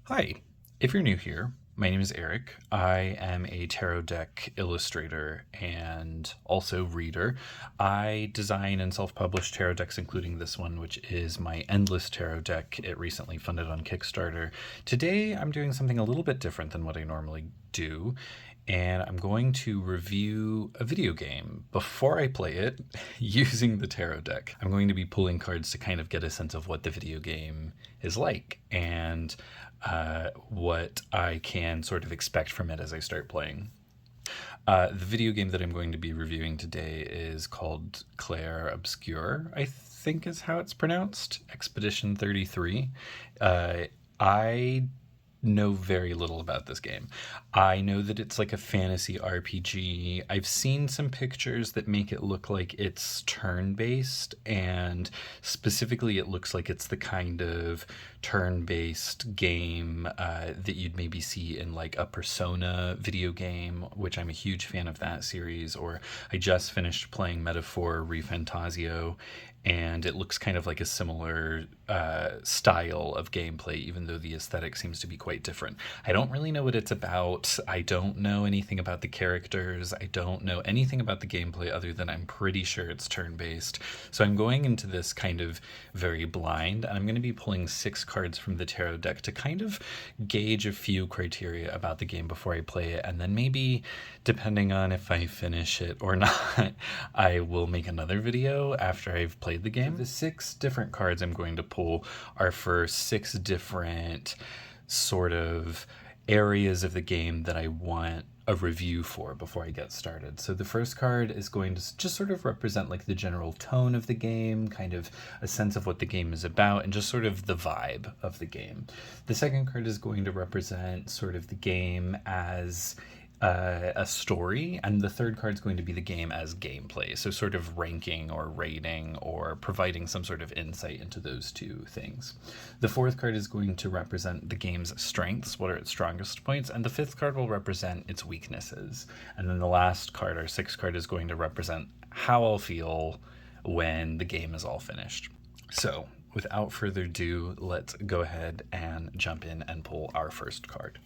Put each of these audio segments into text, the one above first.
Hi, if you're new here, my name is Eric. I am a tarot deck illustrator and also reader. I design and self publish tarot decks, including this one, which is my Endless Tarot deck. It recently funded on Kickstarter. Today, I'm doing something a little bit different than what I normally do, and I'm going to review a video game before I play it using the tarot deck. I'm going to be pulling cards to kind of get a sense of what the video game is like and what I can sort of expect from it as I start playing. The video game that I'm going to be reviewing today is called Clair Obscur, I think is how it's pronounced. Expedition 33. I know very little about this game. I know that it's like a fantasy RPG. I've seen some pictures that make it look like it's turn-based, and specifically it looks like it's the kind of turn-based game that you'd maybe see in like a Persona video game, which I'm a huge fan of that series, or I just finished playing Metaphor ReFantasio, and it looks kind of like a similar style of gameplay, even though the aesthetic seems to be quite different. I don't really know what it's about. I don't know anything about the characters. I don't know anything about the gameplay other than I'm pretty sure it's turn-based. So I'm going into this kind of very blind, and I'm going to be pulling 6 cards from the tarot deck to kind of gauge a few criteria about the game before I play it, and then maybe, depending on if I finish it or not, I will make another video after I've played the game. The 6 different cards I'm going to pull are for 6 different sort of areas of the game that I want a review for before I get started. So the first card is going to just sort of represent like the general tone of the game, kind of a sense of what the game is about, and just sort of the vibe of the game. The second card is going to represent sort of the game as a story, and the third card is going to be the game as gameplay, so sort of ranking or rating or providing some sort of insight into those two things. The fourth card is going to represent the game's strengths, what are its strongest points, and the fifth card will represent its weaknesses. And then the last card, our sixth card, is going to represent how I'll feel when the game is all finished. So without further ado, let's go ahead and jump in and pull our first card.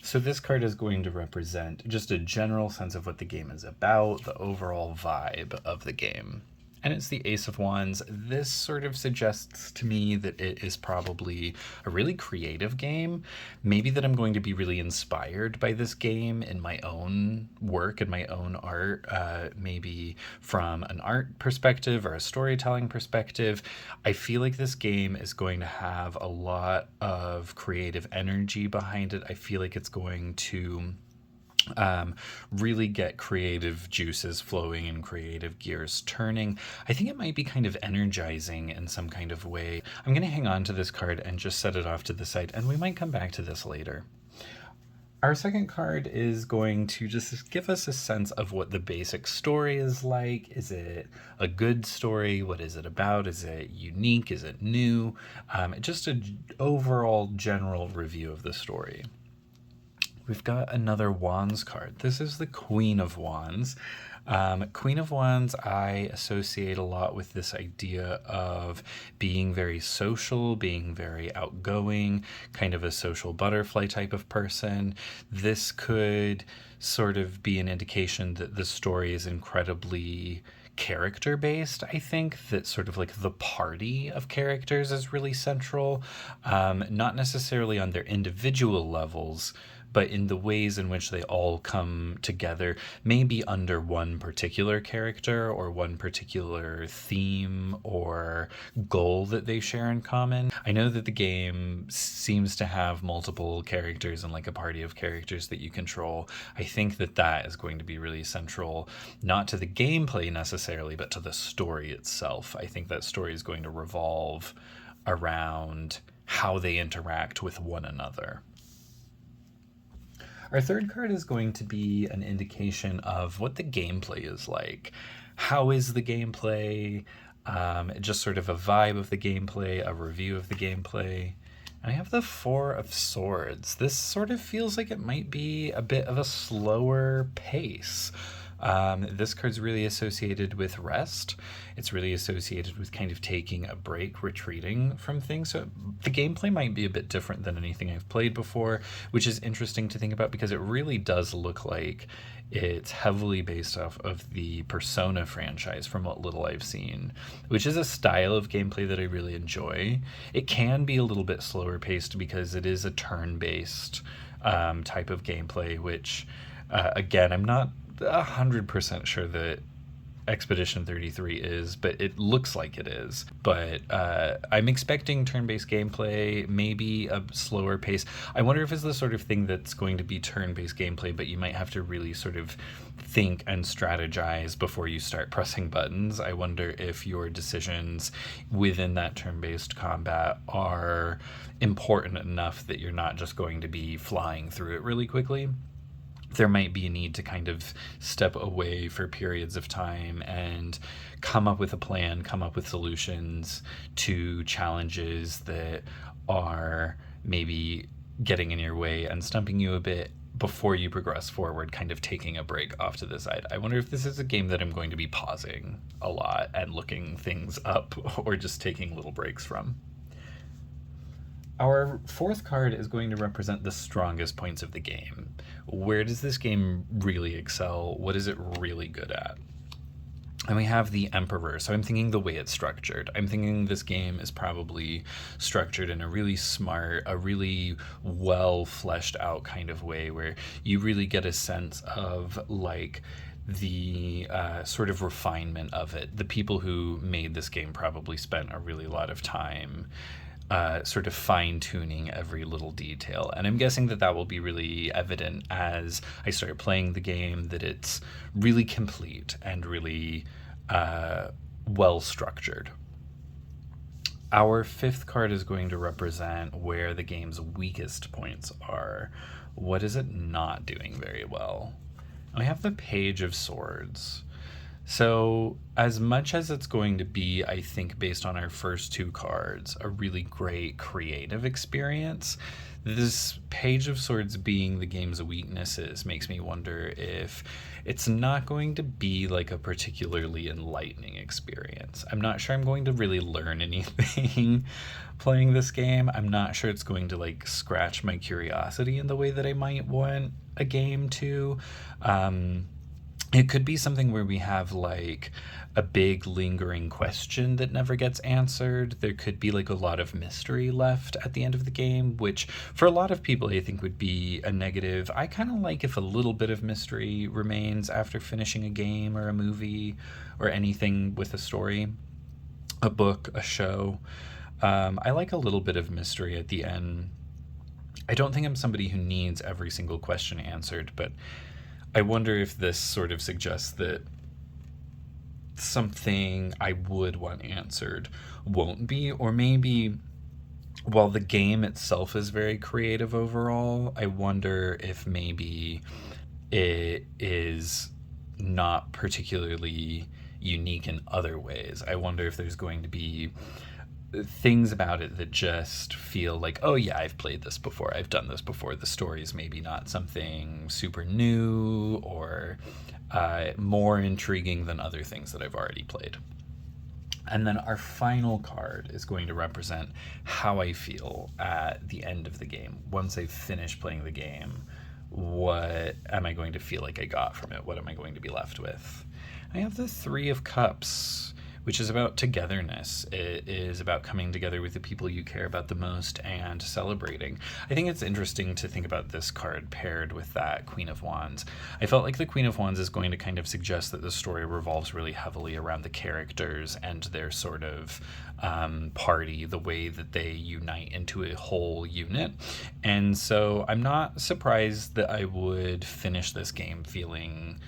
So this card is going to represent just a general sense of what the game is about, the overall vibe of the game. And it's the Ace of Wands. This sort of suggests to me that it is probably a really creative game. Maybe that I'm going to be really inspired by this game in my own work and my own art, maybe from an art perspective or a storytelling perspective. I feel like this game is going to have a lot of creative energy behind it. I feel like it's going to really get creative juices flowing and creative gears turning. I think it might be kind of energizing in some kind of way. I'm going to hang on to this card and just set it off to the side, and we might come back to this later. Our second card is going to just give us a sense of what the basic story is like. Is it a good story? What is it about? Is it unique? Is it new? Just an overall general review of the story. We've got another Wands card. This is the Queen of Wands. Queen of Wands, I associate a lot with this idea of being very social, being very outgoing, kind of a social butterfly type of person. This could sort of be an indication that the story is incredibly character based. I think that sort of like the party of characters is really central, not necessarily on their individual levels, but in the ways in which they all come together, maybe under one particular character or one particular theme or goal that they share in common. I know that the game seems to have multiple characters and like a party of characters that you control. I think that that is going to be really central, not to the gameplay necessarily, but to the story itself. I think that story is going to revolve around how they interact with one another. Our third card is going to be an indication of what the gameplay is like. How is the gameplay? Just sort of a vibe of the gameplay, a review of the gameplay. I have the Four of Swords. This sort of feels like it might be a bit of a slower pace. This card's really associated with rest. It's really associated with kind of taking a break, retreating from things. So the gameplay might be a bit different than anything I've played before, which is interesting to think about because it really does look like it's heavily based off of the Persona franchise from what little I've seen, which is a style of gameplay that I really enjoy. It can be a little bit slower paced because it is a turn based type of gameplay, which, again, I'm not 100% sure that Expedition 33 is, but it looks like it is. But I'm expecting turn-based gameplay, maybe a slower pace. I wonder if it's the sort of thing that's going to be turn-based gameplay, but you might have to really sort of think and strategize before you start pressing buttons. I wonder if your decisions within that turn-based combat are important enough that you're not just going to be flying through it really quickly. There might be a need to kind of step away for periods of time and come up with a plan, come up with solutions to challenges that are maybe getting in your way and stumping you a bit before you progress forward, kind of taking a break off to the side. I wonder if this is a game that I'm going to be pausing a lot and looking things up or just taking little breaks from. Our fourth card is going to represent the strongest points of the game. Where does this game really excel? What is it really good at? And we have the Emperor. So I'm thinking the way it's structured. I'm thinking this game is probably structured in a really smart, a really well fleshed out kind of way where you really get a sense of like the sort of refinement of it. The people who made this game probably spent a really lot of time sort of fine-tuning every little detail. And I'm guessing that that will be really evident as I start playing the game, that it's really complete and really well-structured. Our fifth card is going to represent where the game's weakest points are. What is it not doing very well? We have the Page of Swords. So, as much as it's going to be, I think, based on our first two cards, a really great creative experience, this Page of Swords being the game's weaknesses makes me wonder if it's not going to be like a particularly enlightening experience. I'm not sure I'm going to really learn anything playing this game. I'm not sure it's going to like scratch my curiosity in the way that I might want a game to. It could be something where we have like a big lingering question that never gets answered. There could be like a lot of mystery left at the end of the game, which for a lot of people I think would be a negative. I kind of like if a little bit of mystery remains after finishing a game or a movie or anything with a story, a book, a show. I like a little bit of mystery at the end. I don't think I'm somebody who needs every single question answered, but I wonder if this sort of suggests that something I would want answered won't be, or maybe while the game itself is very creative overall, I wonder if maybe it is not particularly unique in other ways. I wonder if there's going to be things about it that just feel like, oh yeah, I've played this before, I've done this before. The story is maybe not something super new or more intriguing than other things that I've already played. And then our final card is going to represent how I feel at the end of the game. Once I've finished playing the game, what am I going to feel like I got from it? What am I going to be left with? I have the Three of Cups, which is about togetherness. It is about coming together with the people you care about the most and celebrating. I think it's interesting to think about this card paired with that Queen of Wands. I felt like the Queen of Wands is going to kind of suggest that the story revolves really heavily around the characters and their sort of party, the way that they unite into a whole unit. And so I'm not surprised that I would finish this game feeling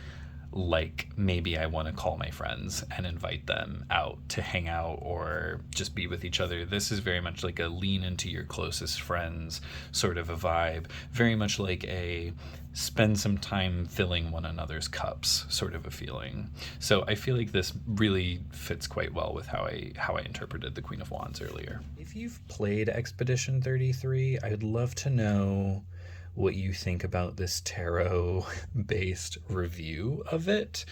like maybe I want to call my friends and invite them out to hang out or just be with each other. This is very much like a lean into your closest friends sort of a vibe, very much like a spend some time filling one another's cups sort of a feeling. So I feel like this really fits quite well with how I interpreted the Queen of Wands earlier. If you've played Expedition 33, I'd love to know what you think about this tarot-based review of it.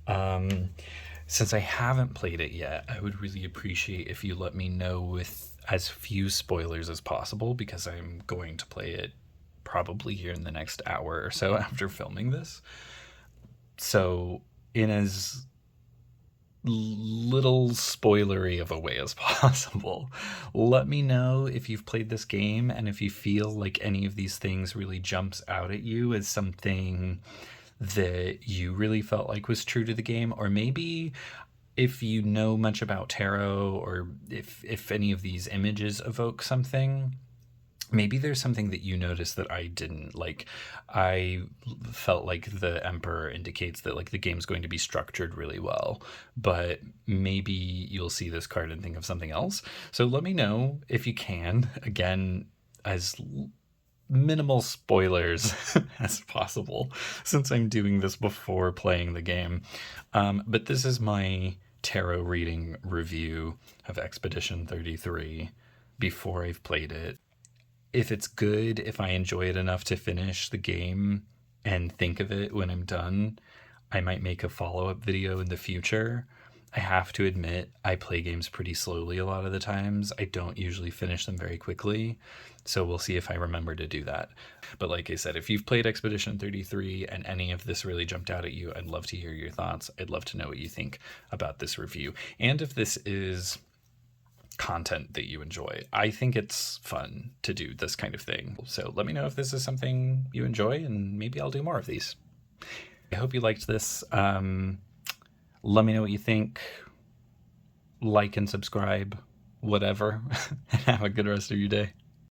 Um, since I haven't played it yet, I would really appreciate if you let me know with as few spoilers as possible, because I'm going to play it probably here in the next hour or so after filming this. So, in as little spoilery of a way as possible, let me know if you've played this game and if you feel like any of these things really jumps out at you as something that you really felt like was true to the game, or maybe if you know much about tarot, or if any of these images evoke something. Maybe there's something that you noticed that I didn't. Like, I felt like the Emperor indicates that like the game's going to be structured really well, but maybe you'll see this card and think of something else. So let me know if you can. Again, as minimal spoilers as possible, since I'm doing this before playing the game. But this is my tarot reading review of Expedition 33 before I've played it. If it's good, if I enjoy it enough to finish the game and think of it when I'm done, I might make a follow-up video in the future. I have to admit, I play games pretty slowly a lot of the times. I don't usually finish them very quickly, so we'll see if I remember to do that. But like I said, if you've played Expedition 33 and any of this really jumped out at you, I'd love to hear your thoughts. I'd love to know what you think about this review. And if this is content that you enjoy. I think it's fun to do this kind of thing. So let me know if this is something you enjoy, and maybe I'll do more of these. I hope you liked this. Let me know what you think. Like and subscribe, whatever. And have a good rest of your day.